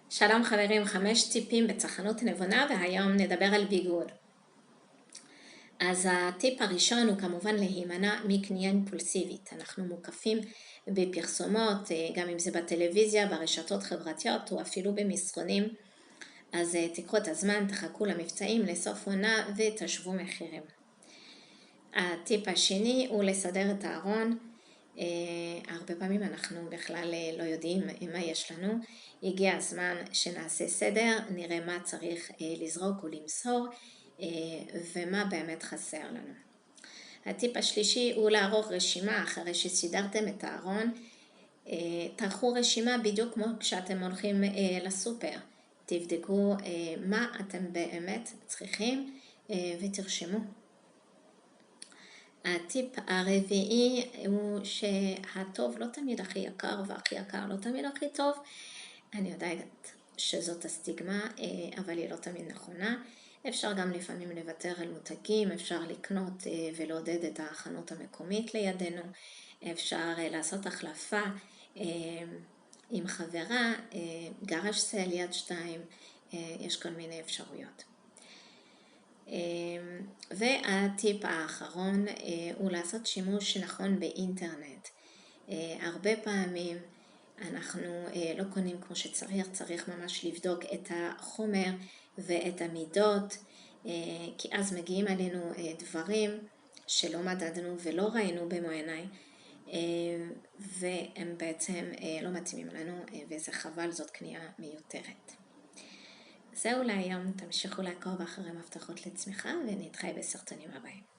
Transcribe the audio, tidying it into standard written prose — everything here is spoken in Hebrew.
שלום חברים, 5 טיפים בצרכנות נבונה, והיום נדבר על ביגוד. אז הטיפ הראשון הוא כמובן להימנע מקנייה אימפולסיבית. אנחנו מוקפים בפרסומות, גם אם זה בטלוויזיה, ברשתות חברתיות או אפילו במסרונים. אז תיקחו את הזמן, תחכו למבצעים, לסוף עונה ותשוו מחירים. הטיפ השני הוא לסדר את הארון. הרבה פעמים אנחנו בכלל לא יודעים מה יש לנו. הגיע הזמן שנעשה סדר, נראה מה צריך לזרוק או למסור ומה באמת חסר לנו. הטיפ השלישי הוא לערוך רשימה אחרי שסידרתם את הארון. תערכו רשימה בדיוק כמו כשאתם הולכים לסופר. תבדקו מה אתם באמת צריכים ותרשמו. הטיפ הרביעי הוא שהטוב לא תמיד הכי יקר והכי יקר לא תמיד הכי טוב. אני יודעת שזאת הסטיגמה, אבל היא לא תמיד נכונה. אפשר גם לפעמים לוותר על מותגים, אפשר לקנות ולעודד את החנות המקומית לידינו. אפשר לעשות החלפה עם חברה, גרש סל יד 2, יש כל מיני אפשרויות. והטיפ האחרון הוא לעשות שימוש נכון באינטרנט. הרבה פעמים אנחנו לא קונים כמו שצריך, צריך ממש לבדוק את החומר ואת המידות, כי אז מגיעים עלינו דברים שלא מדדנו ולא ראינו במו עיניי, והם בעצם לא מתאימים לנו, וזה חבל, זאת קנייה מיותרת. זהו להיום, תמשיכו לעקוב אחרי מבטחות לצמיחה ונתראה בסרטונים הבאים.